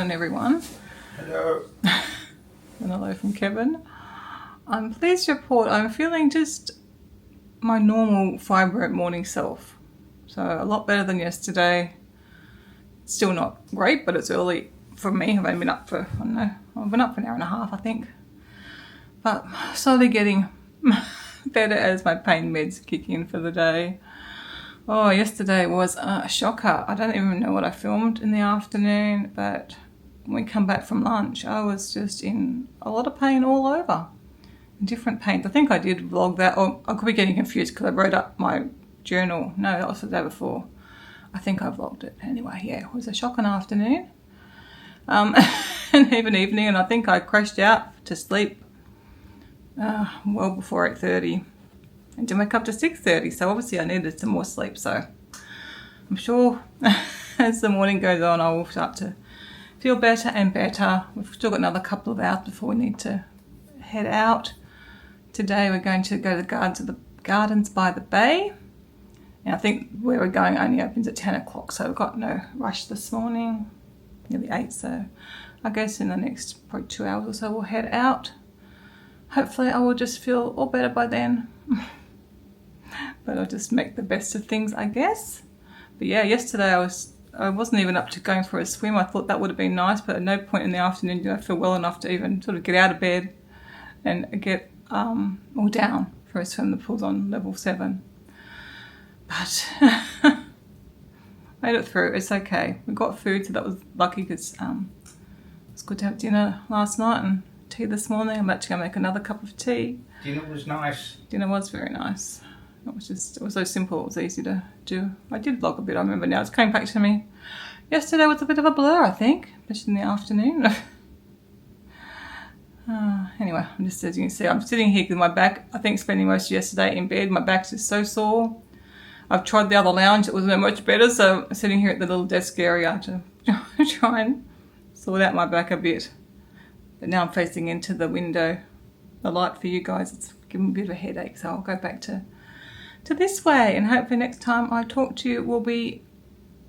morning, everyone. Hello. And hello from Kevin. I'm pleased to report I'm feeling just my normal fibro morning self. So a lot better than yesterday. Still not great, but it's early for me. I've only been up for, I don't know, I've been up for an hour and a half, I think. But slowly getting better as my pain meds kick in for the day. Oh, yesterday was a shocker. I don't even know what I filmed in the afternoon, but when we come back from lunch, I was just in a lot of pain all over. Different pains. I think I did vlog that, or I could be getting confused because I wrote up my journal. No, that was the day before. I think I vlogged it. Anyway, yeah, it was a shocking afternoon. And even evening, and I think I crashed out to sleep well before 8:30. And didn't wake up to 6:30, so obviously I needed some more sleep. So I'm sure as the morning goes on, I will start to feel better and better. We've still got another couple of hours before we need to head out. Today we're going to go to the gardens by the bay. And I think where we're going only opens at 10 o'clock, so we've got no rush this morning, nearly 8. So I guess in the next probably 2 hours or so we'll head out. Hopefully I will just feel all better by then. But I'll just make the best of things, I guess. But yeah, yesterday I wasn't even up to going for a swim. I thought that would have been nice, but at no point in the afternoon did I feel well enough to even sort of get out of bed and get all down for a swim. The pool's on level 7. But made it through. It's okay. We got food, so that was lucky because it's good to have dinner last night and tea this morning. I'm actually going to make another cup of tea. Dinner was nice. Dinner was very nice. It was so simple, it was easy to do. I did vlog a bit, I remember now. It's coming back to me. Yesterday was a bit of a blur, I think, especially in the afternoon. Anyway, as you can see, I'm sitting here with my back, I think spending most of yesterday in bed. My back's just so sore. I've tried the other lounge, it wasn't much better, so I'm sitting here at the little desk area to try and sort out my back a bit. But now I'm facing into the window. The light for you guys, it's giving me a bit of a headache, so I'll go back to this way, and hopefully next time I talk to you we'll be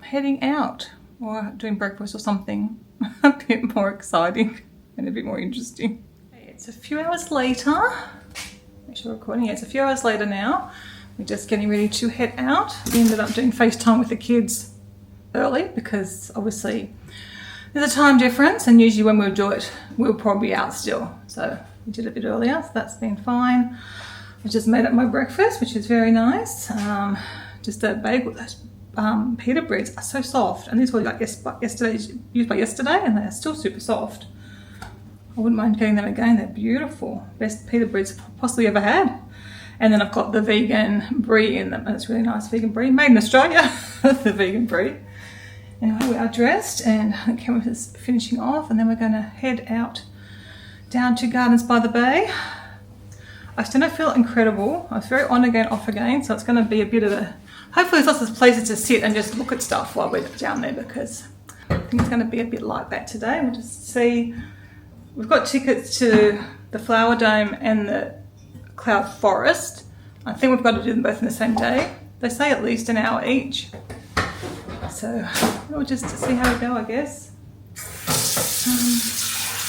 heading out or doing breakfast or something a bit more exciting and a bit more interesting. It's a few hours later. Make sure we're recording. Yeah, it's a few hours later now. We're just getting ready to head out. We ended up doing FaceTime with the kids early because obviously there's a time difference, and usually when we'll do it we'll probably be out still. So we did it a bit earlier, so that's been fine. I just made up my breakfast, which is very nice. Just a bagel. Those pita breads are so soft, and these were like used by yesterday, and they're still super soft. I wouldn't mind getting them again. They're beautiful. Best pita breads I've possibly ever had. And then I've got the vegan brie in them, and it's really nice vegan brie, made in Australia. The vegan brie. Anyway, we are dressed, and the camera is finishing off, and then we're going to head out down to Gardens by the Bay. I still don't feel incredible. I was very on again, off again, so it's going to be a bit of a... Hopefully there's lots of places to sit and just look at stuff while we're down there, because I think it's going to be a bit like that today. We'll just see. We've got tickets to the Flower Dome and the Cloud Forest. I think we've got to do them both in the same day. They say at least an hour each. So we'll just see how we go, I guess.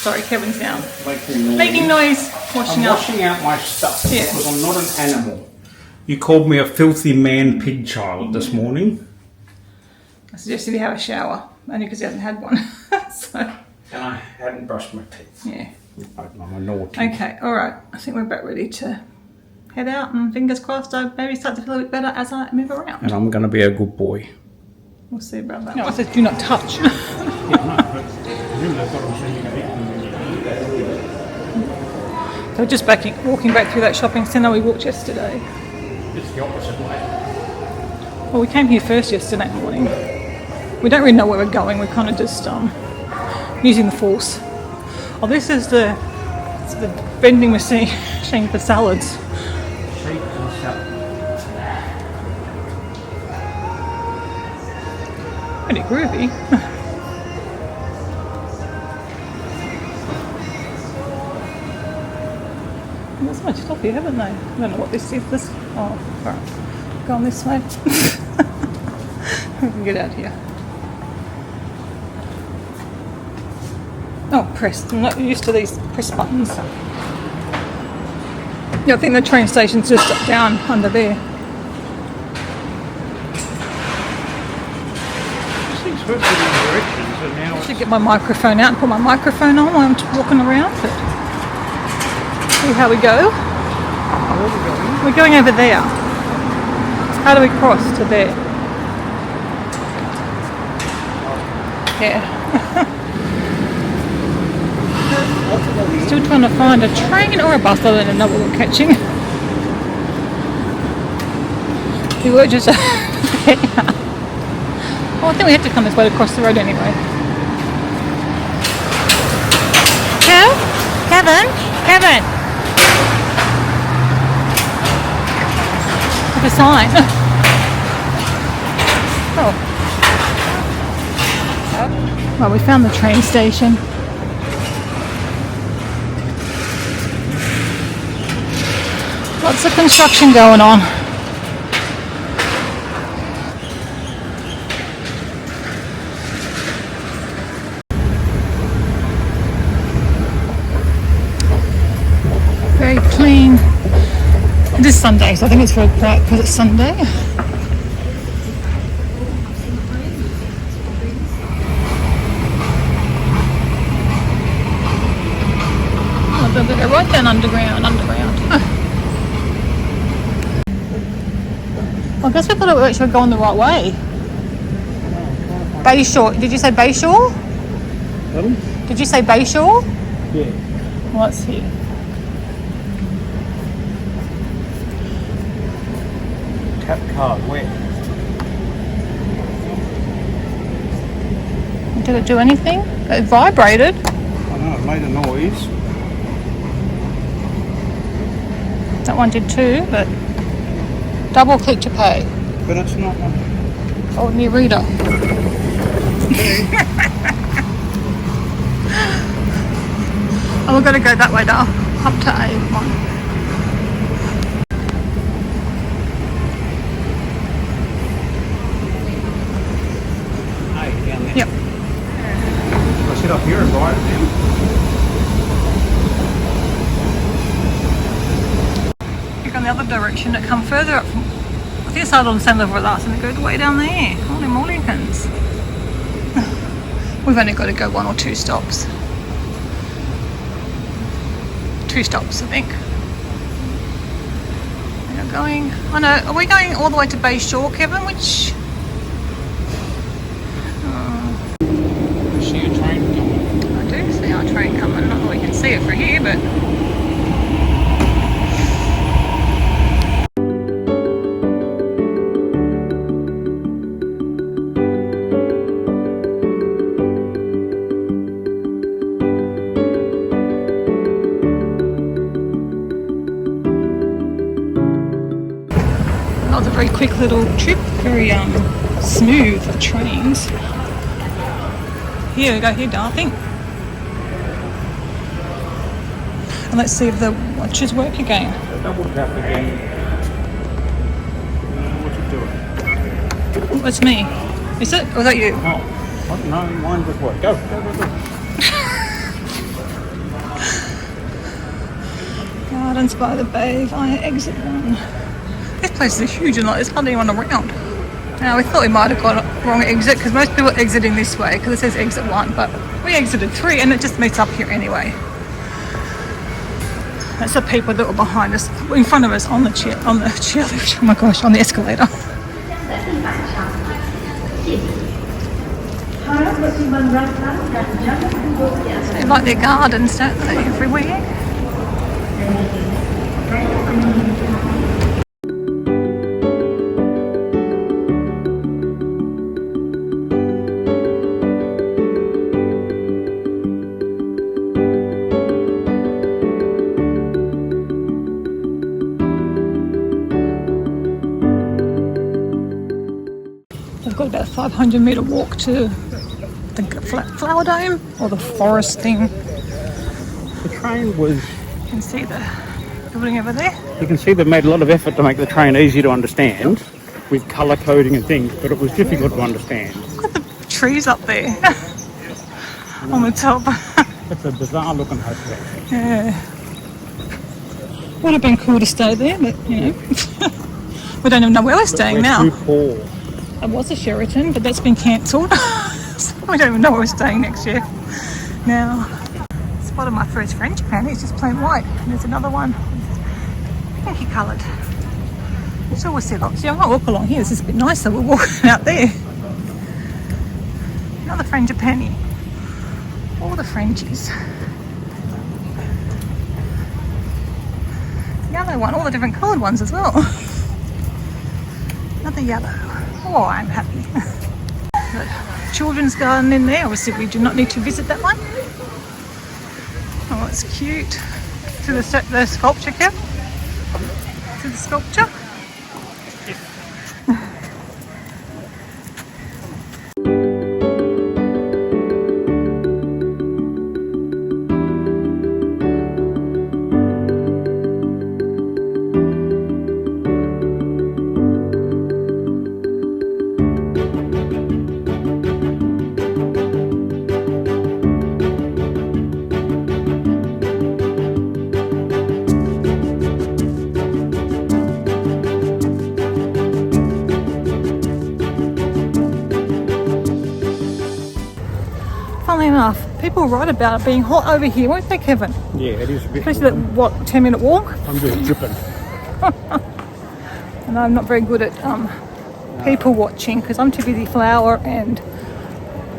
Sorry, Kevin's down. Making noise. I'm washing out my stuff because I'm not an animal. You called me a filthy man pig child this morning. I suggested he have a shower, only because he hasn't had one. So. And I hadn't brushed my teeth. Yeah. I'm a naughty. Okay, alright. I think we're about ready to head out, and fingers crossed I maybe start to feel a bit better as I move around. And I'm going to be a good boy. We'll see about that. No, I said do not touch. So just walking back through that shopping centre we walked yesterday. It's the opposite way. Well, we came here first yesterday morning. We don't really know where we're going. We're kind of just using the force. Oh, this is the vending machine for salads. Pretty groovy. There's so much stuff here, haven't they? I don't know what this is. Oh, right. Go on this way. We can get out here. Oh, pressed. I'm not used to these press buttons. Yeah, I think the train station's just down under there. These supposed to be directions, and now I should get my microphone out and put my microphone on while I'm walking around. But see how we go. where are we going? We're going over there. How do we cross to there? Yeah. Still trying to find a train or a bus. I don't know what we're catching. We were just... Oh, I think we had to come this way to cross the road anyway. Kevin? Like a sign. Oh. Well, we found the train station. Lots of construction going on. Very clean. It is Sunday, so I think it's very bright because it's Sunday. Oh, they'll go right down underground. I guess we thought it would actually go on the right way. Bayshore. Did you say Bayshore? Pardon? Did you say Bayshore? Yeah. What's here? Tap card, where? Did it do anything? It vibrated. I know, it made a noise. That one did too, but double click to pay. But it's not one. Oh, new reader. Oh, we've got to go that way now, up to A1. Hey, down there. Yep. I sit up here and ride it down. Look on the other direction, it come further up from, I think it started on the same level with us and it goes way down there. Holy mollikins. We've only got to go 1 or 2 stops. 2 stops, I think. We are going, oh no, are we going all the way to Bayshore, Kevin? Which? I see a train coming. I do see our train coming. Not that we can see it from here, but that was a very quick little trip. Very smooth trains. Here we go, here, darling. And let's see if the watches work again. Double tap again. What's it doing? That's me. Is it? Or is that you? Oh, I don't know, mine just worked. Go. Gardens by the Bay via exit 1. This place is huge and like there's hardly anyone around. Now we thought we might have got a wrong exit because most people are exiting this way because it says exit 1, but we exited 3 and it just meets up here anyway. That's the people that were behind us, in front of us on the chairlift. Oh my gosh, on the escalator. They like their gardens, don't they, everywhere? We've got about a 500 metre walk to the flower dome or the forest thing. The train was... You can see the building over there. You can see they've made a lot of effort to make the train easy to understand with colour coding and things, but it was difficult to understand. Look at the trees up there on the top. It's a bizarre looking hotel. Yeah. Would have been cool to stay there, but you know, we don't even know where we're staying now. Too poor. It was a Sheraton, but that's been cancelled. So we don't even know where we're staying next year. Now, spotted my first frangipani. It's just plain white. And there's another one, pinky coloured. So we'll see lots. Yeah, I might walk along here. This is a bit nicer. We're walking out there. Another frangipani. All the Frenchies. Yellow one, all the different coloured ones as well. Another yellow. Oh, I'm happy. The children's garden in there. Obviously, we do not need to visit that one. Oh, it's cute. To the sculpture, Kev? To the sculpture. Funnily enough, people write about it being hot over here, won't they, Kevin? Yeah, it is a bit. Especially that, what, 10-minute walk? I'm just dripping. And I'm not very good at people watching because I'm too busy flower and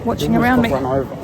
watching around me. Run over.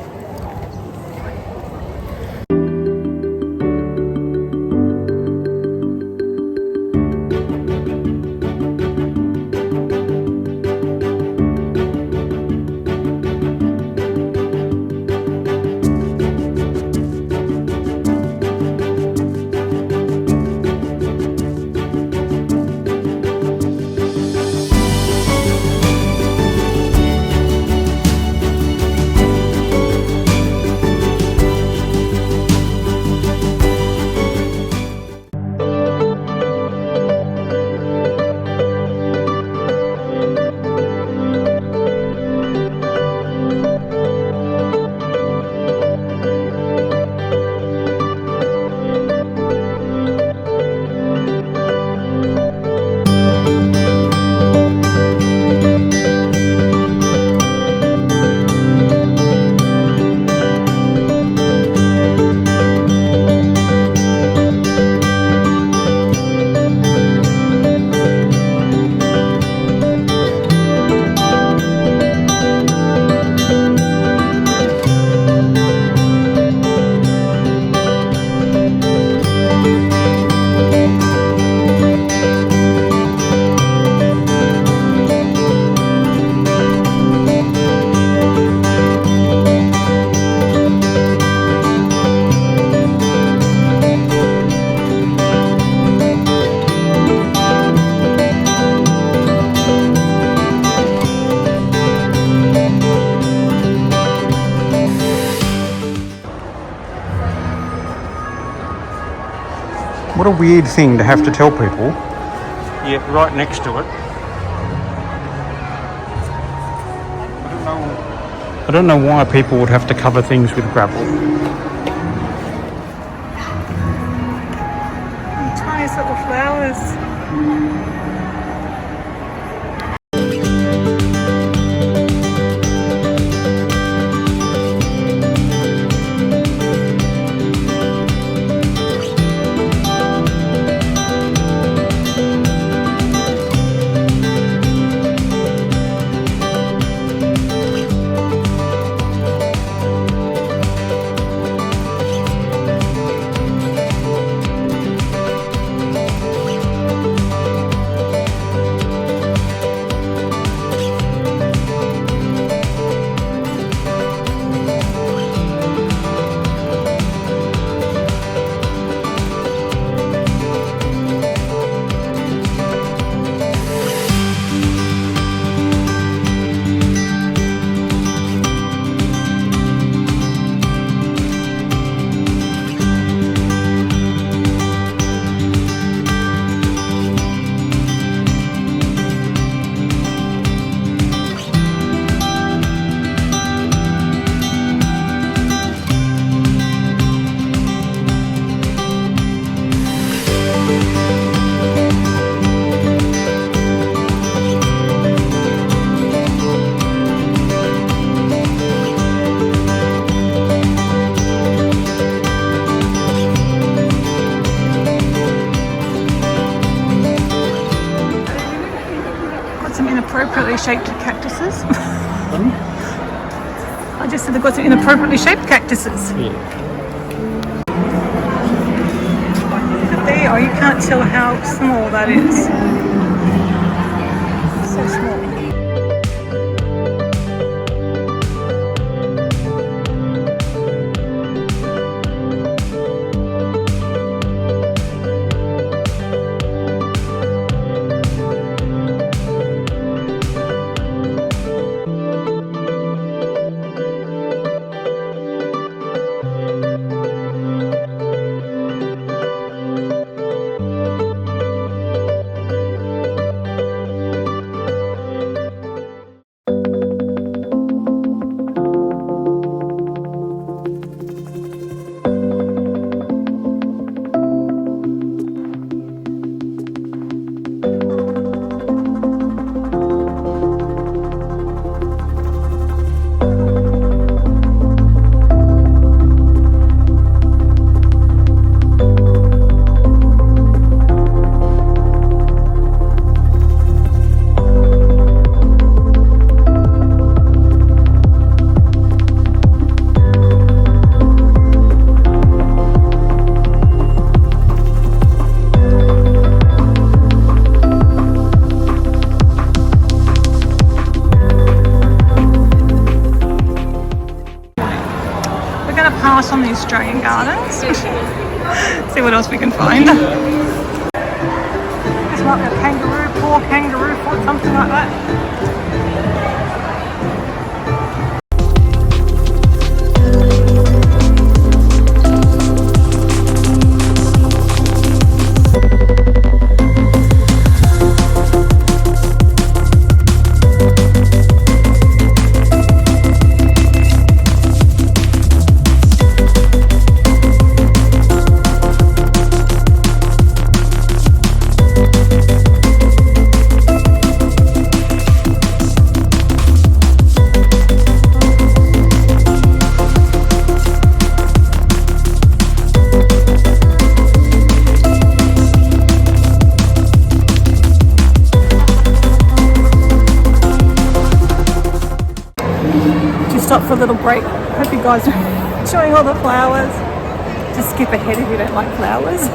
What a weird thing to have to tell people, yet right next to it. I don't know why people would have to cover things with gravel. Tiniest little flowers. shaped cactuses. I just said they've got some inappropriately shaped cactuses. Yeah. There, oh, you can't tell how small that is. So small. Pass on the Australian Gardens. See what else we can find. This might be a kangaroo paw, kangaroo foot, something like that. Stop for a little break. Hope you guys are enjoying all the flowers. Just skip ahead if you don't like flowers.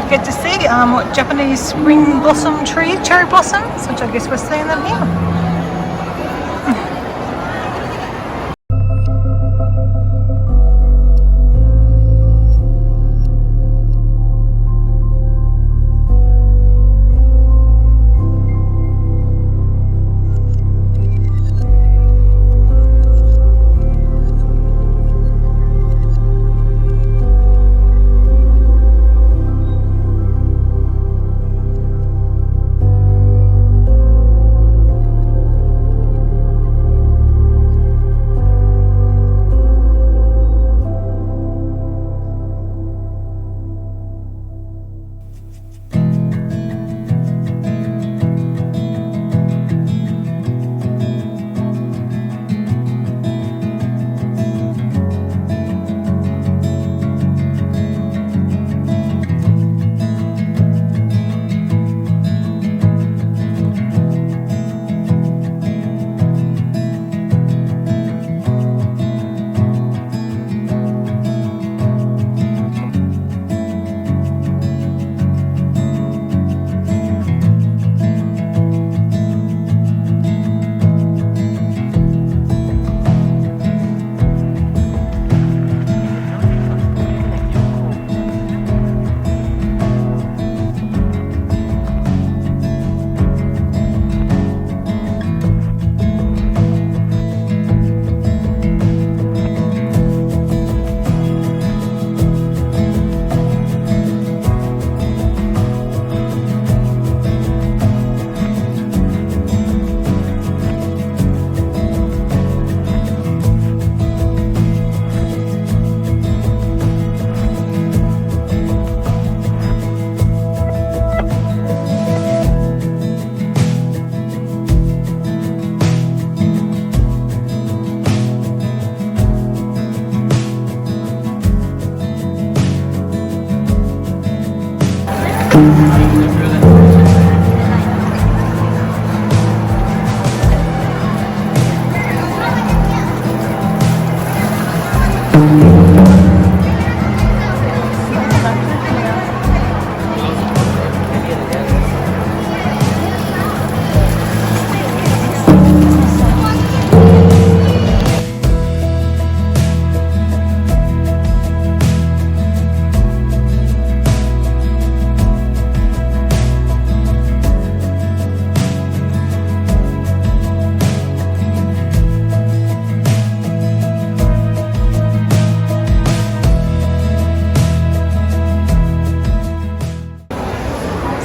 Get to see what Japanese spring blossom trees, cherry blossoms, which I guess we're seeing them here.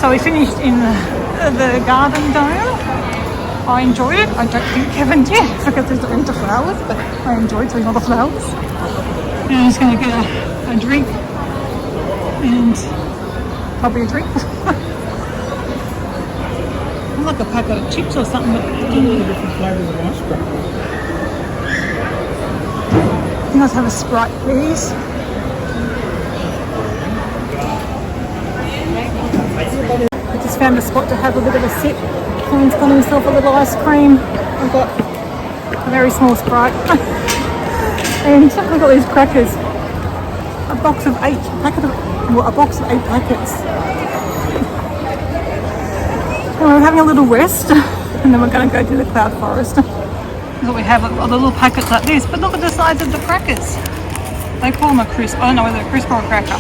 So we finished in the garden dome. I enjoyed it. I don't think Kevin did because he's not into flowers, but I enjoyed seeing all the flowers. And I'm just going to get a drink and probably a drink. Like a packet of chips or something. Different flavours of ice cream. Can I have a Sprite, please? I just found a spot to have a bit of a sip. Kevin's got himself a little ice cream. I've got a very small Sprite. And I've got these crackers. A box of 8 packets. And we're having a little rest, and then we're going to go to the Cloud Forest. So we have a little packets like this, but look at the size of the crackers. They call them a crisp. I don't know whether they're a crisp or a cracker.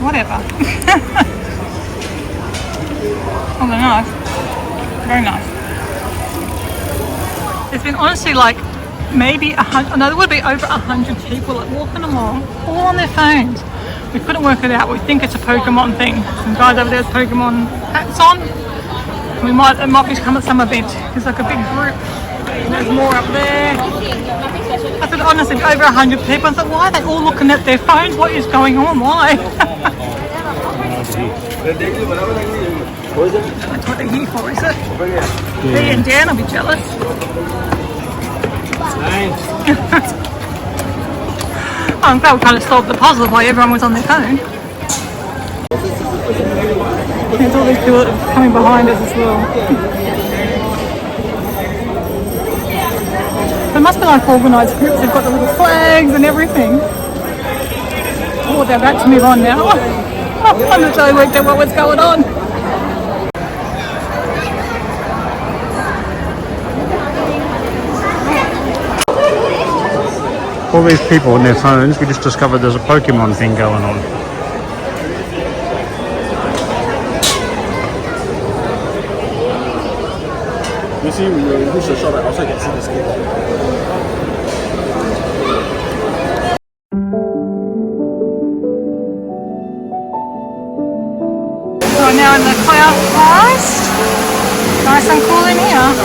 Whatever. Oh, they're nice. Very nice. There's been honestly like maybe 100, no, there would be over 100 people like walking along, all on their phones. We couldn't work it out. We think it's a Pokémon thing. Some guys over there with Pokémon hats on. It might be to come at some event. It's like a big group. There's more up there. I said honestly, over 100 people. I thought, why are they all looking at their phones? What is going on? Why? That's what they're here for, is it? Yeah. Me and Dan will be jealous. I'm glad we kind of solved the puzzle of why everyone was on their phone. There's all these people coming behind us as well. It must be like organised groups. They've got the little flags and everything. Oh, they're about to move on now. I'm not really worked out what was going on. All these people on their phones, we just discovered there's a Pokemon thing going on. We're now in the Cloud Forest. Nice and cool in here.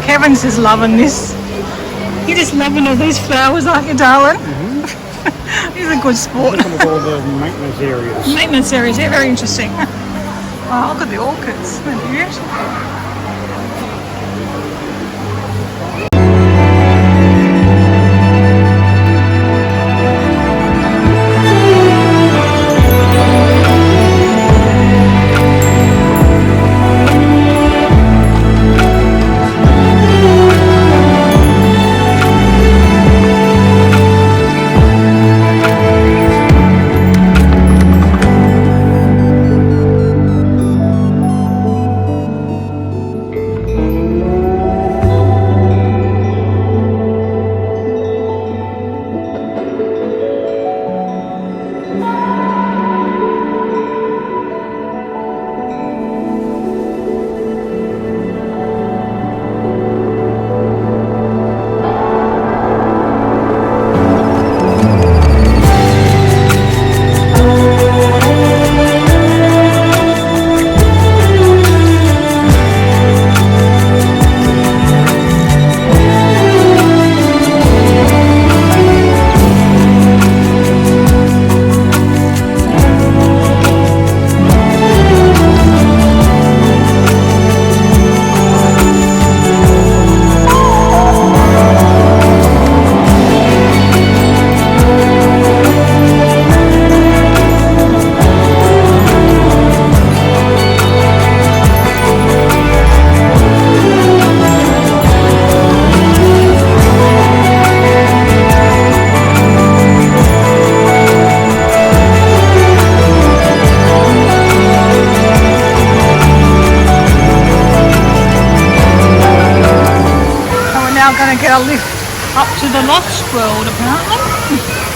Kevin's just loving this. You're just loving all these flowers, aren't you, darling? Mm-hmm. He's a good sport. Some of all the maintenance areas. Maintenance areas, yeah, very interesting. Wow, look at the orchids. They're beautiful. we're going to get a lift up to the Lost World apparently.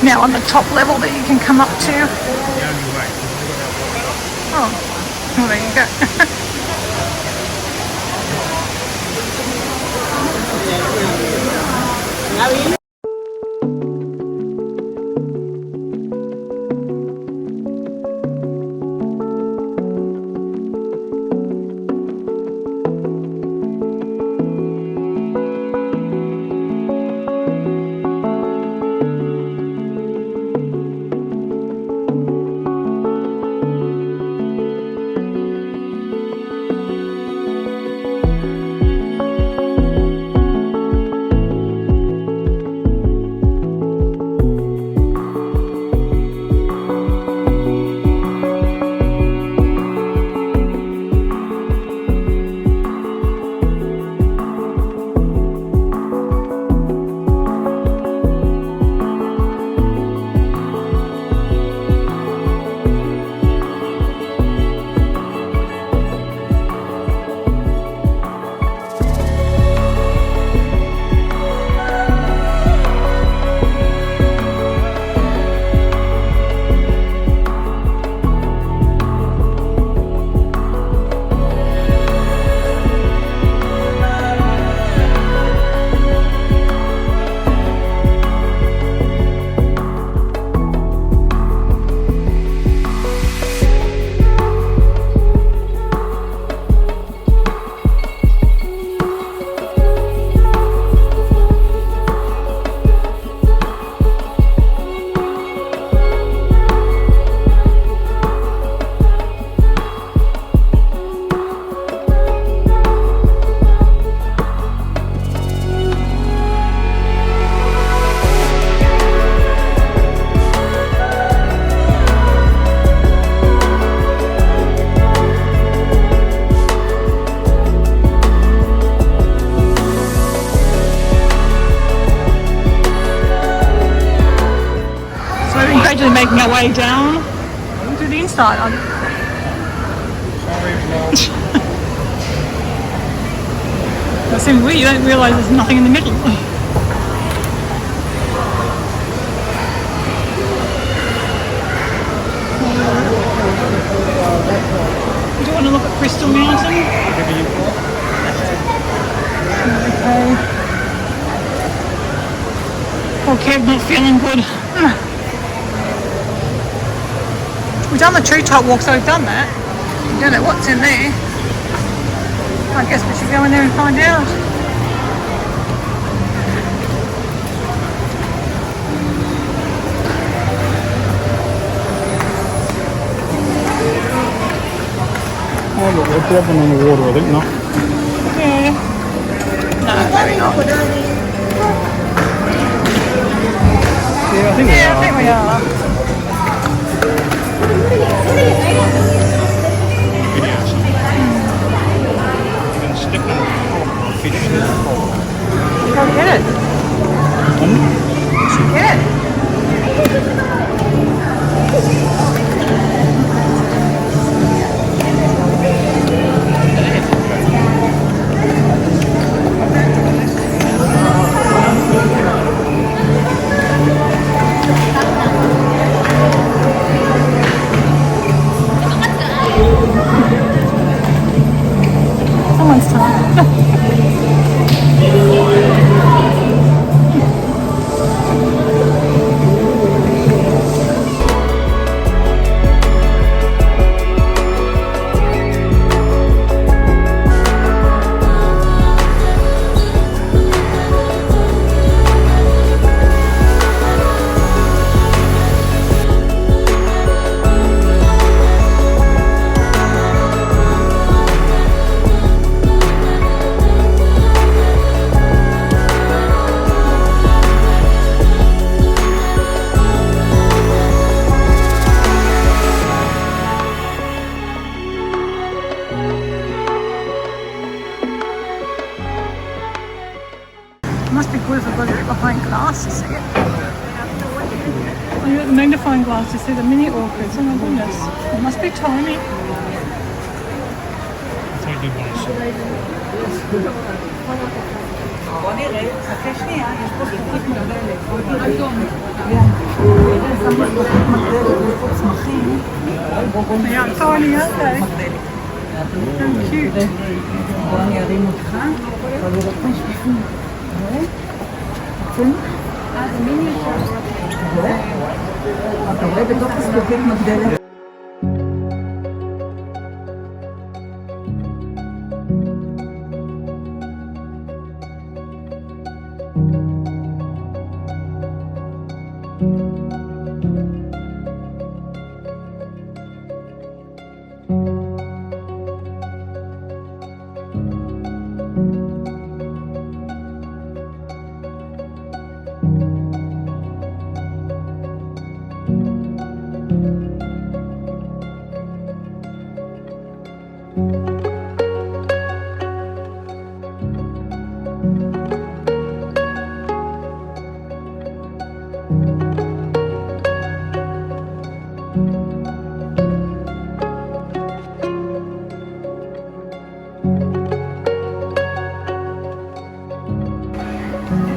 Now on the top level that you can come up to. Oh, well, there you go. Making our way down to the inside. That seems weird, you don't realise there's nothing in the middle. Do you want to look at Crystal Mountain? Okay. Poor Kev not feeling good. We've done the treetop walk, so we've done that. I don't know what's in there. I guess we should go in there and find out. Oh look, they're dropping in the water, I think, no? Yeah. No, maybe not. Yeah, I think I think we are. Go get it. You should get it. Someone's time. must be good if I've got it behind glass to see it. Oh, you got the magnifying glass to see the mini orchids. Oh my goodness. It must be tiny. Yeah, tiny, aren't they? So cute.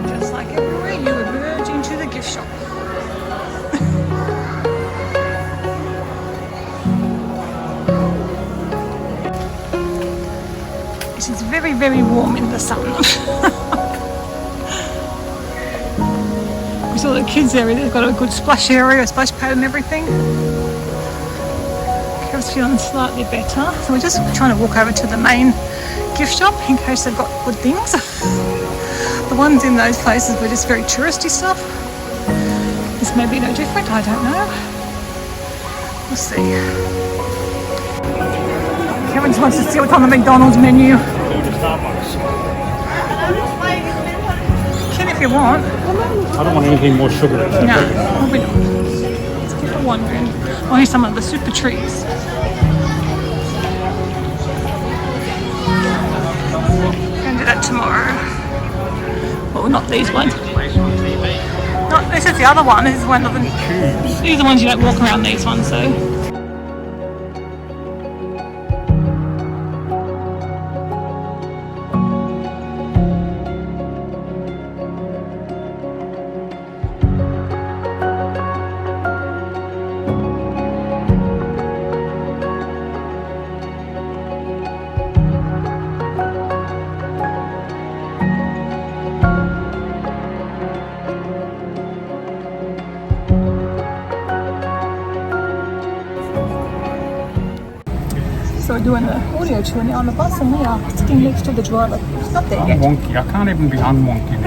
Just like everywhere, you would merge into the gift shop. It is very, very warm in the sun. We saw the kids area, they've got a good splash area, a splash pad and everything. Kev's feeling slightly better. So we're just trying to walk over to the main gift shop in case they've got good things. The ones in those places were just very touristy stuff. This may be no different, I don't know. We'll see. Kevin wants to see what's on the McDonald's menu. Can if you want. I don't want anything more sugary. No, probably not. Let's keep it wandering. Oh, here's some of the super trees. Gonna do that tomorrow. Well, not these ones. No, this is the other one. This is one of the. These are the ones you don't walk around. These ones, so. So we're doing the audio tour now on the bus, and we are sitting next to the driver. He's not there I'm yet. wonky. I can't even be unwonky.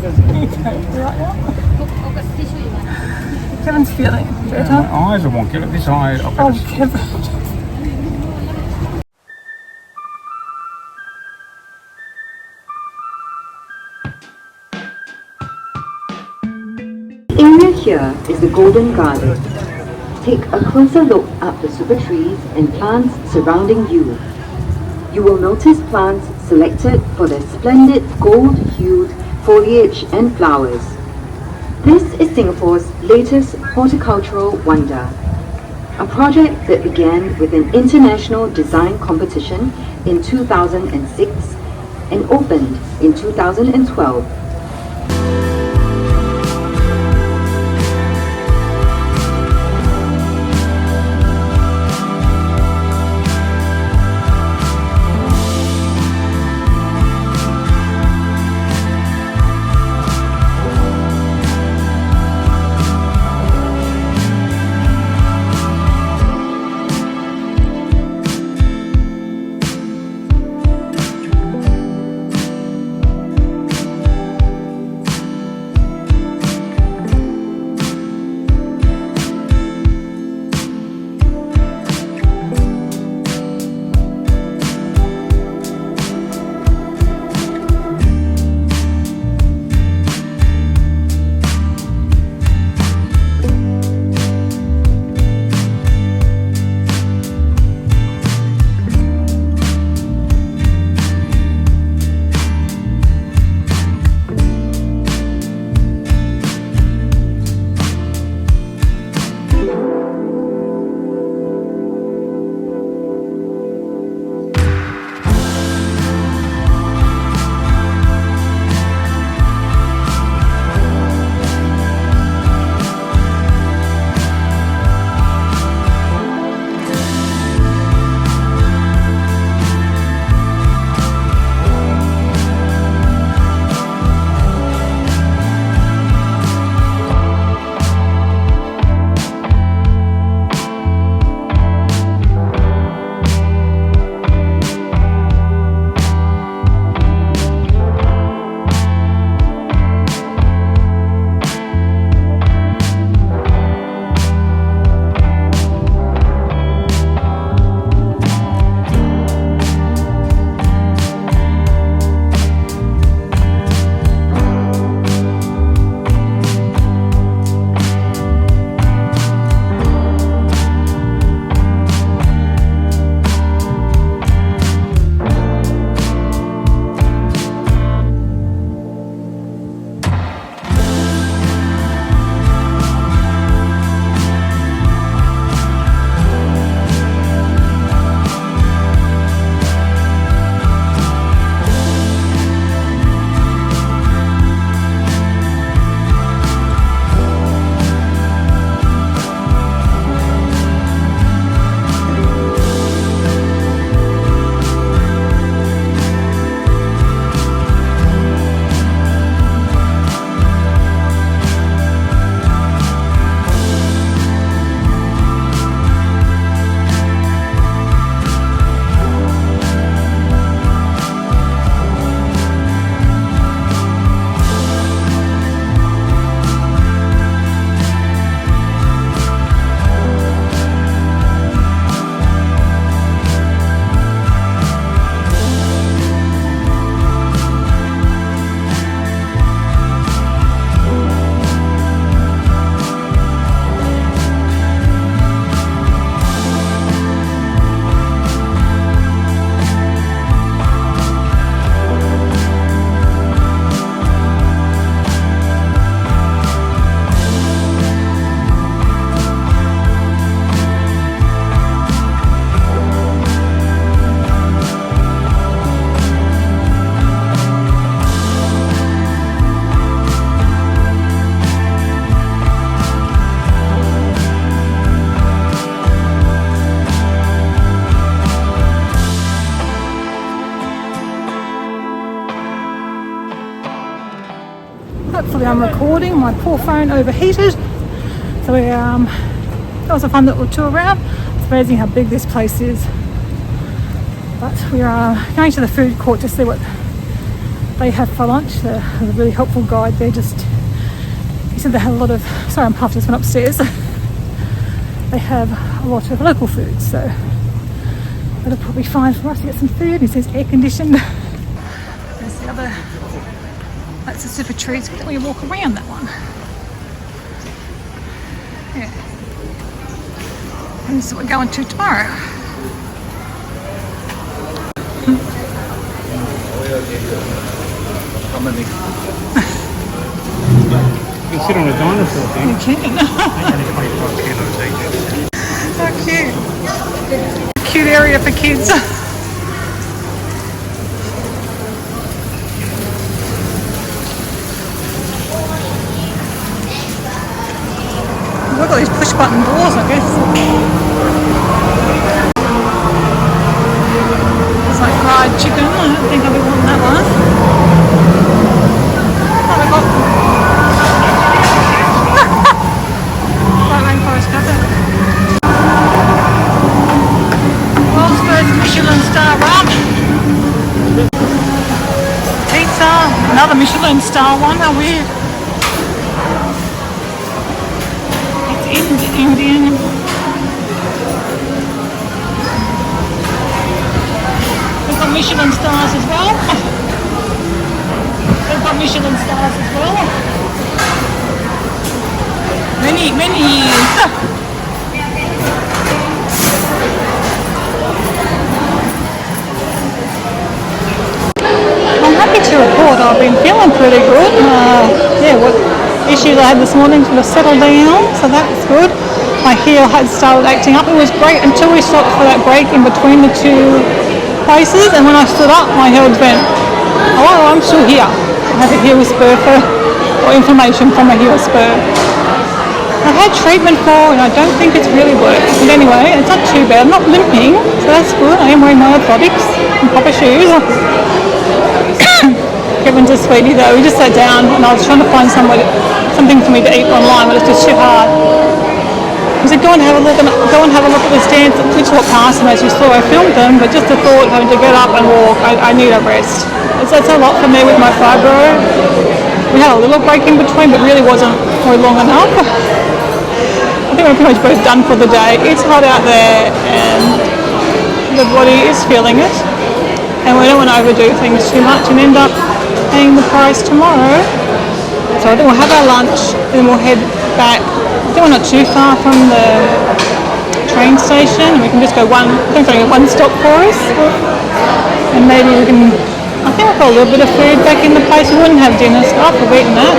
Okay, right now. Kevin's feeling better. My eyes are wonky. Look, this eye. Oh, Kevin. The area here is the Golden Garden. Take a closer look at the super trees and plants surrounding you. You will notice plants selected for their splendid gold-hued foliage and flowers. This is Singapore's latest horticultural wonder, a project that began with an international design competition in 2006 and opened in 2012. Hopefully I'm recording. My poor phone overheated. So that was a fun little tour around. It's amazing how big this place is. But we are going to the food court to see what they have for lunch. There's a really helpful guide there. He said they had a lot of, sorry I'm puffed, just went upstairs. They have a lot of local food, so that'll probably be fine for us to get some food. He says air conditioned. There's the other, that's the super trees. Can we walk around that one? Yeah. And this is what we're going to tomorrow. You can sit on a dinosaur thing. You can. How cute. Cute area for kids. Look at these push button doors, I guess. It's like fried chicken. I don't think I'll be wanting that one. Oh, they've got rainforest carpet. World's first Michelin star run. Pizza, another Michelin star one. How weird. Indian. We've got Michelin stars as well. We've got Michelin stars as well. Many years. I'm happy to report I've been feeling pretty good. Yeah, what issues I had this morning sort of settled down, so that was good. My heel had started acting up. It was great until we stopped for that break in between the two places, and when I stood up my heel went, oh, I'm still here. I have a heel spur or inflammation from a heel spur. I've had treatment for, and I don't think it's really worked. But anyway, it's not too bad. I'm not limping, so that's good. I am wearing my orthotics and proper shoes. Kevin's a sweetie though. We just sat down and I was trying to find something for me to eat online, but it's just too hard. He said, go and have a look at the stands. We walked past them as you saw. I filmed them, but just the thought of having to get up and walk, I need a rest. It's a lot for me with my fibro. We had a little break in between, but really wasn't very long enough. I think we're pretty much both done for the day. It's hot out there and the body is feeling it. And we don't want to overdo things too much and end up paying the price tomorrow. So I think we'll have our lunch, then we'll head back. I think we're not too far from the train station. We can just go I think it's only one stop for us. And maybe we can, I think we've got a little bit of food back in the place. We wouldn't have dinner stuff, we've eaten that.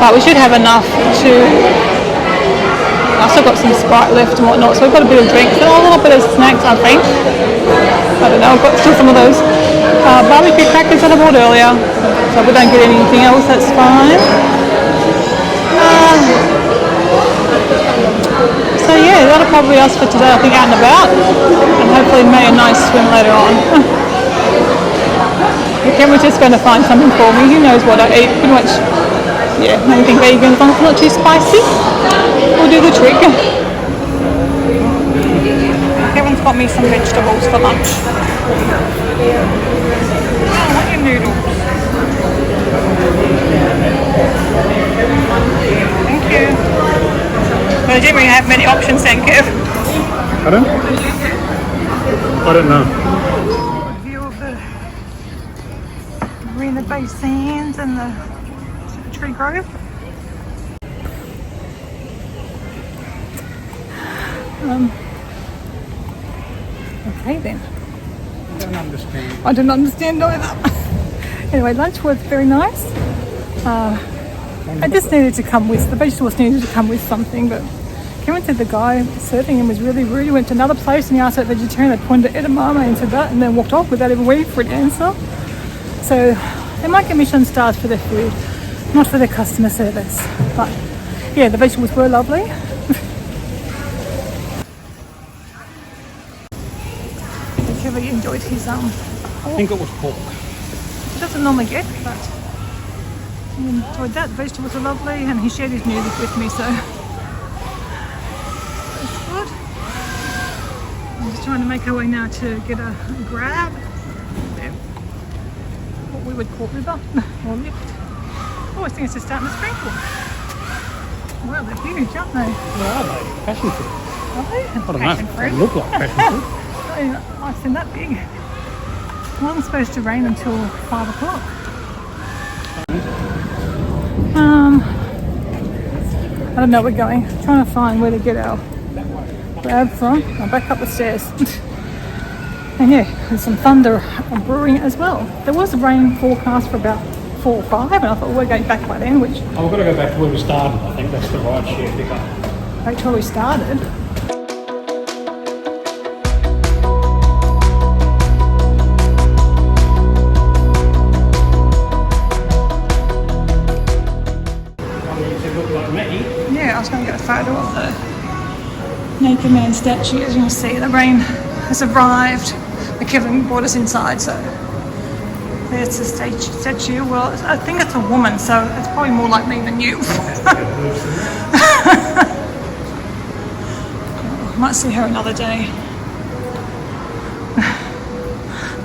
But we should have enough to, I've still got some Sprite left and whatnot, so we've got a bit of drinks and a little bit of snacks, I think. I don't know, I've got still some of those barbecue crackers that I bought earlier. So if we don't get anything else, that's fine. So yeah, that'll probably be us for today, I think, out and about. And hopefully make a nice swim later on. Cameron's just going to find something for me. He knows what I eat, pretty much. Yeah, anything vegan, as long as it's not too spicy, will do the trick. Kevin's got me some vegetables for lunch. I want your noodles. Thank you. Well, I didn't really have many options then, Kev. Pardon? I don't know. View of the Marina Bay Sands and the Tree Grove. Okay then. I don't understand. I don't understand either. Anyway, lunch was very nice. I just needed to come with, the vegetables needed to come with something, but Cameron said the guy serving him was really rude. He went to another place and he asked about vegetarian. They pointed at edamame and said that, and then walked off without even waiting for an answer. So they might get Michelin stars for their food, not for their customer service. But yeah, the vegetables were lovely. He enjoyed his I think it was pork. He doesn't normally get, but Enjoyed that. The vegetables are lovely, and he shared his music with me, so that's good. I'm just trying to make our way now to get a grab. What we would call Uber or Lyft. Oh, I think it's just starting to sprinkle. Wow, they're huge, aren't they? Where are they? Passion fruit. Are they? I don't Passion know. fruit. They look like passion fruit. Not even nice and that big. Well, it's supposed to rain until 5 o'clock. I don't know where we're going. Trying to find where to get our grab from. I'm back up the stairs. And yeah, there's some thunder brewing as well. There was a rain forecast for about 4 or 5, and I thought we're going back by then, which... Oh, we've got to go back to where we started. I think that's the right share pickup. Back to where we started. Yeah, I was going to get a photo of the naked man statue. As you can see, the rain has arrived. But Kevin brought us inside, so there's the statue. Well, I think it's a woman, so it's probably more like me than you. Might see her another day.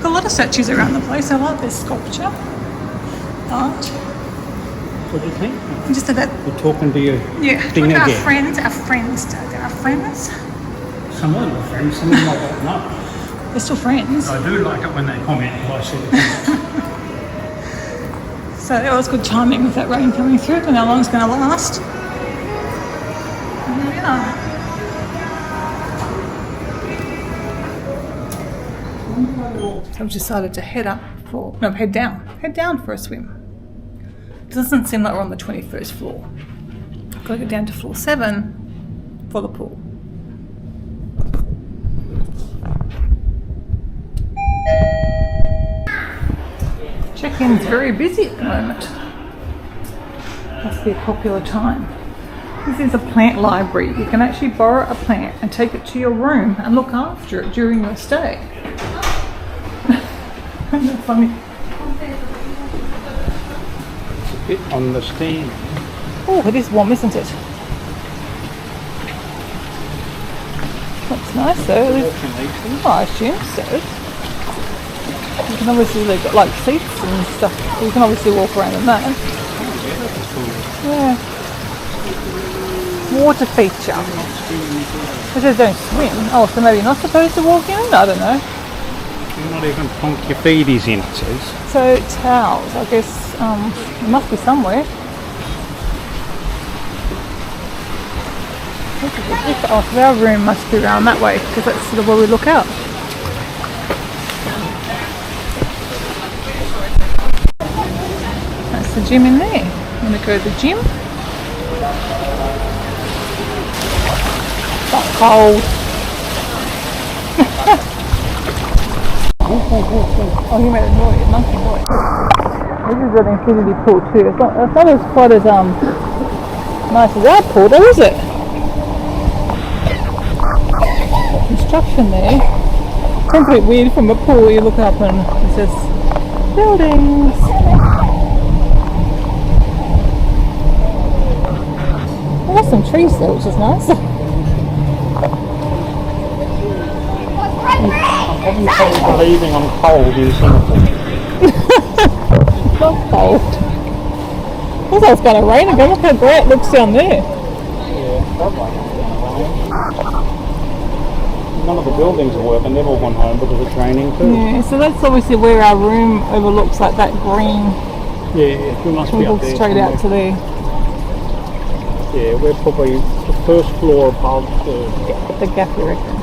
Got a lot of statues around the place. I like this sculpture art. What do you think? Just that. We're talking to you. Yeah, Thing look, again. our friends. They're our friends. Some of them are friends, some of them I don't know. They're still friends. I do like it when they comment because I see the comments. So it was good timing with that rain coming through, and how long it's going to last. And here we are. So I've decided to head down for a swim. It doesn't seem like we're on the 21st floor. I've got to go down to floor 7 for the pool. Check-in's very busy at the moment. Must be a popular time. This is a plant library. You can actually borrow a plant and take it to your room and look after it during your stay. Isn't that funny? It's a bit on the stand. Oh, it is warm, isn't it? Looks nice though. Oh, I assume so. You can obviously, they've got like seats and stuff. You can obviously walk around in that. Yeah. Water feature. It says don't swim. Oh, so maybe you're not supposed to walk in? I don't know. You're not even plonk your feeties in, it says. So towels, I guess it must be somewhere. Oh, so our room must be around that way because that's sort of where we look out. That's the gym in there. I'm going to go to the gym. It's not cold. Oh, he made a noise, a monkey noise. This is an infinity pool too. It's not as quite as nice as our pool though, is it? Construction there. Sounds a bit weird from a pool. You look up and it says buildings. There's some trees there, which is nice. I'm probably believing I'm cold in Singapore. Not cold. I thought it was going to rain again. Look how great it looks down there. Yeah, probably. None of the buildings are working. They've all gone home because it's raining too. Yeah, so that's obviously where our room overlooks like that green. Yeah, we must be up Look there. straight out to there. Yeah, we're probably the first floor above The gap, you reckon?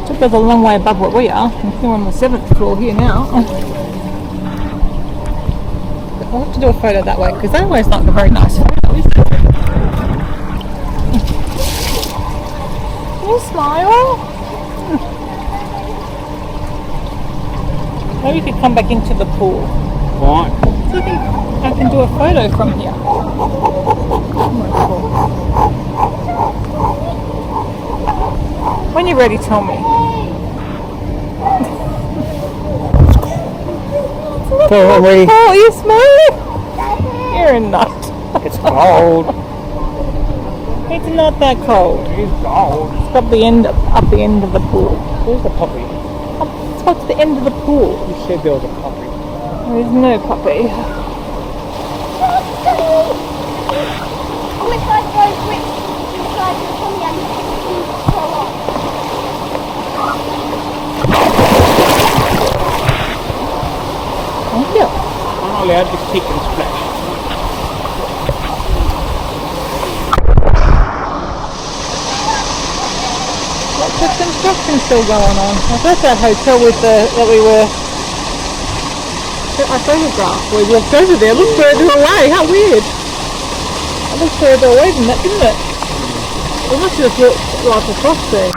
Took us a long way above what we are. I think we're on the 7th floor here now. I'll have to do a photo that way because that way's not a very nice photo, is it? Can you smile? Maybe we could come back into the pool. Right. So I can do a photo from here. When you're ready, tell me. So we... Oh, you smell? You're a nut. It's cold. It's not that cold. It's cold. It's up the end of the pool. Where's the puppy? It's what's the end of the pool. You said there was a puppy. There's no puppy. Thank you. I'm not allowed to kick and splash. Lots of construction still going on. I thought that hotel with that we were I photographed. We walked over there. It looked further away. How weird. It looked further away than that, didn't it? It must have just looked like across there.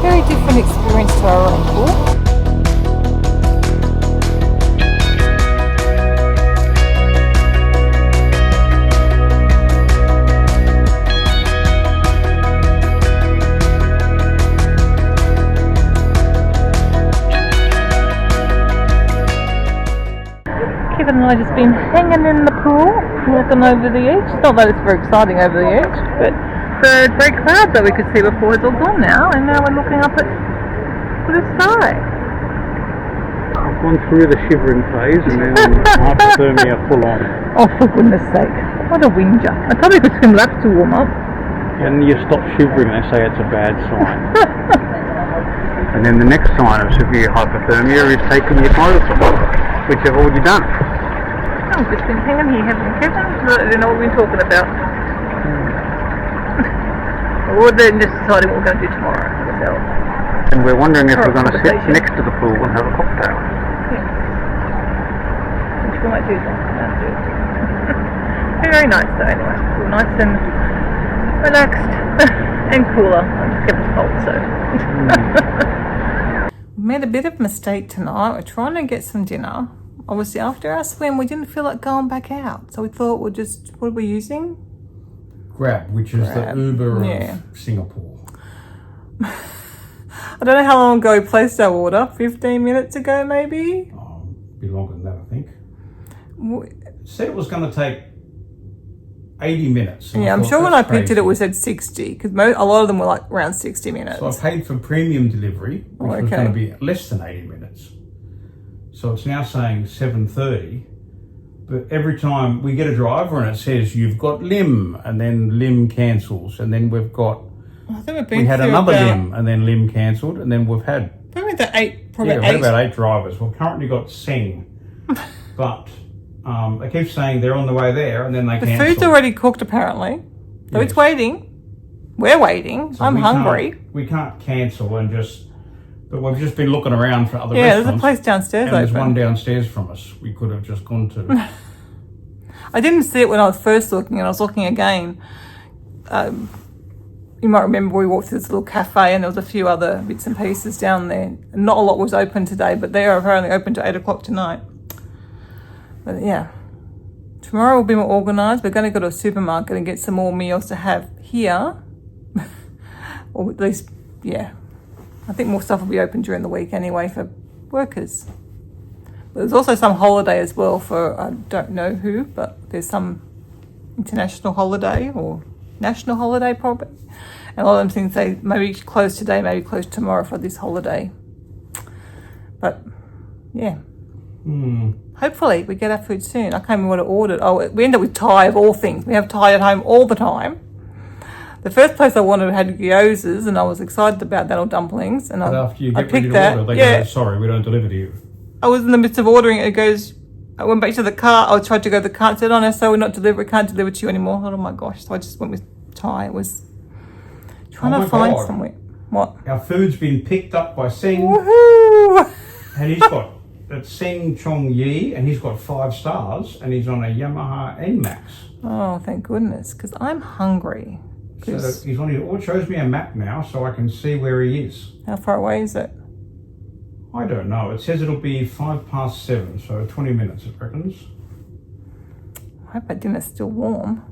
Very different experience to our own pool. Kevin and I just been hanging in the pool, walking over the edge. It's not that it's very exciting over the edge, but the grey clouds that we could see before is all gone now, and now we're looking up at blue sky. I've gone through the shivering phase and then hypothermia full on. Oh, for goodness sake. What a whinger. I probably could swim laps to warm up. And you stop shivering, they say it's a bad sign. And then the next sign of severe hypothermia is taking your clothes off, which you've already done. I've just been hanging here having Kevin. I don't know what we've been talking about. Or then just deciding what we're going to do tomorrow. So. And we're wondering if we're going to sit next to the pool and have a cocktail. Yes. Which we might do that. Very nice though anyway. Feel nice and relaxed and cooler. I'm just getting cold so. We made a bit of a mistake tonight. We're trying to get some dinner. Obviously after our swim we didn't feel like going back out. So we thought we'll just, what are we using? Grab, which is the Uber of Singapore. I don't know how long ago we placed our order. 15 minutes ago maybe? Oh, a bit longer than that, I think. It said it was going to take 80 minutes. Yeah, I'm sure when I picked it, it was at 60, because a lot of them were like around 60 minutes. So I paid for premium delivery, which was going to be less than 80 minutes. So it's now saying 7:30, but every time we get a driver and it says you've got limb, and then limb cancels, and then we've got, we had another limb, and then limb cancelled, and then we've had probably about eight. About 8 drivers. We've currently got Sing, but they keep saying they're on the way there, and then they cancel. The food's already cooked apparently, so it's waiting. We're waiting. So I'm hungry. We can't cancel and just. But we've just been looking around for other restaurants. Yeah, there's a place downstairs and open. There's one downstairs from us. We could have just gone to. I didn't see it when I was first looking, and I was looking again. You might remember we walked to this little cafe, and there was a few other bits and pieces down there. And not a lot was open today, but they are apparently open to 8 o'clock tonight. But yeah, tomorrow will be more organised. We're going to go to a supermarket and get some more meals to have here, or at least, yeah. I think more stuff will be open during the week anyway for workers. But there's also some holiday as well for, I don't know who, but there's some international holiday or national holiday probably. And a lot of them things they maybe close today, maybe close tomorrow for this holiday. But yeah. Hopefully we get our food soon. I can't remember what I ordered. Oh, we end up with Thai of all things. We have Thai at home all the time. The first place I wanted had gyozas, and I was excited about that, or dumplings. And but after you get ready picked to order, they go, sorry, we don't deliver to you. I was in the midst of ordering it. It goes, I went back to the car. I tried to go to the car and said, oh no, so we're not delivering. We can't deliver to you anymore. Oh my gosh. So I just went with Thai. It was trying to find somewhere. What? Our food's been picked up by Sing. Woohoo! And he's got, it's Sing Chong Yi, and he's got 5 stars, and he's on a Yamaha NMAX. Oh, thank goodness, because I'm hungry. So he's on it shows me a map now, so I can see where he is. How far away is it? I don't know. It says it'll be 7:05, so 20 minutes, it reckons. hope our dinner's still warm.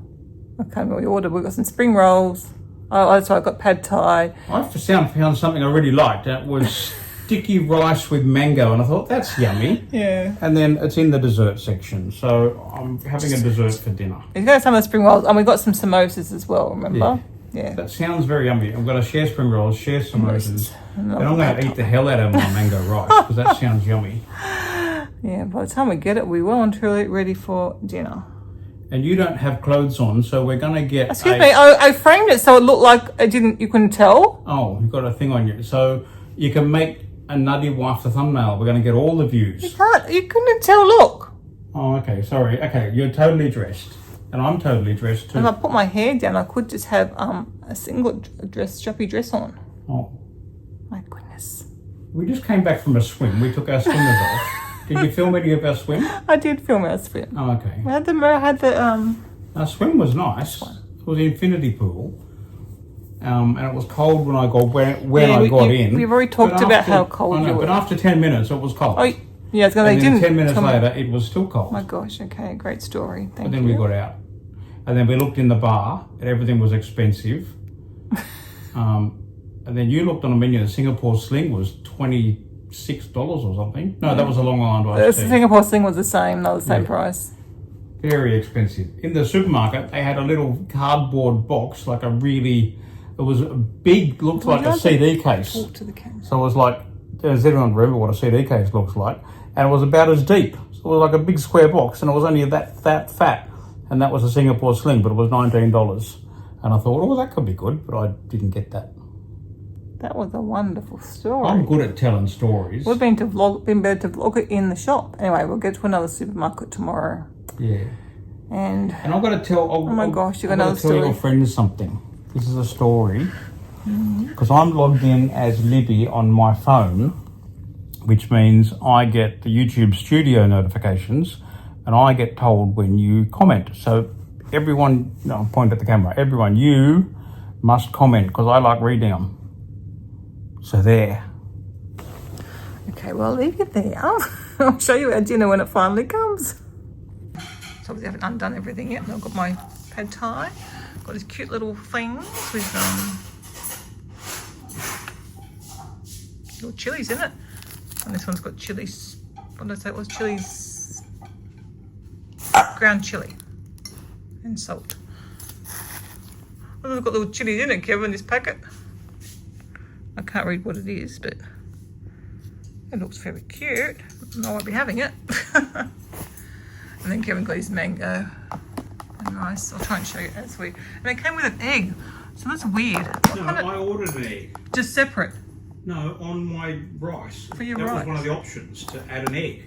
I can't remember what we ordered. We got some spring rolls. Oh, that's right, I got pad thai. I found something I really liked. That was sticky rice with mango, and I thought, that's yummy. Yeah. And then it's in the dessert section, so I'm having a dessert for dinner. He's got some of the spring rolls, and we got some samosas as well, remember? Yeah. That sounds very yummy. I'm going to share spring rolls, share samosas, and I'm going to eat the hell out of my mango rice, because that sounds yummy. Yeah, by the time we get it, we well and truly ready for dinner. And you don't have clothes on, so we're going to get Excuse me, I framed it so it looked like you couldn't tell. Oh, you've got a thing on you. So you can make a nutty wife the thumbnail. We're going to get all the views. You couldn't tell, look. Oh, okay, sorry. Okay, you're totally dressed. And I'm totally dressed too. If I put my hair down, I could just have a singlet dress, strappy dress on. Oh. My goodness. We just came back from a swim. We took our swimmers off. Did you film any of our swim? I did film our swim. Oh, okay. We had the Our swim was nice. It was the infinity pool. And it was cold when I got in. We've already talked about how cold you were. But after 10 minutes, it was cold. Oh, yeah, I was going to say, 10 minutes later, it was still cold. Oh my gosh, okay, great story. Thank you. But then we got out. And then we looked in the bar, and everything was expensive. And then you looked on the menu, the Singapore Sling was $26 or something. No, that was a Long Island iced tea. The Singapore Sling was the same, not the same price. Very expensive. In the supermarket, they had a little cardboard box, like it was a big, looked like a CD case. Talk to the camera. So it was like, does everyone remember what a CD case looks like? And it was about as deep. So it was like a big square box, and it was only that fat. And that was a Singapore Sling, but it was $19. And I thought, oh, that could be good, but I didn't get that. That was a wonderful story. I'm good at telling stories. We've been better to vlog it in the shop. Anyway, we'll get to another supermarket tomorrow. Yeah. And I've got to tell. Oh my gosh, you got another story. I've got to tell your friends something. This is a story. Because I'm logged in as Libby on my phone, which means I get the YouTube studio notifications, and I get told when you comment. So everyone, no, point at the camera. Everyone, you must comment because I like reading them. So there. Okay, well, I'll leave it there. I'll show you our dinner when it finally comes. So we haven't undone everything yet. I've got my pad thai. Got these cute little things with little chilies in it. And this one's got chilies. What did I say it was? Chilies. Ground chili. And salt. Well, they've got little chilies in it, Kevin, this packet. I can't read what it is, but it looks very cute. I won't be having it. And then Kevin got his mango. And rice. I'll try and show you as we. And it came with an egg, so that's weird. I ordered an egg. Just separate. No, on my rice. For your rice. That was one of the options to add an egg,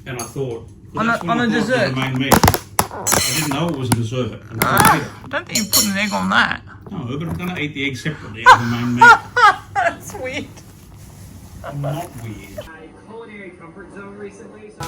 and I thought on a dessert. The main meal. I didn't know it was a dessert. I don't think you put an egg on that. No, but I'm going to eat the egg separately as the main meal. That's weird. Not weird. Culinary comfort zone recently. So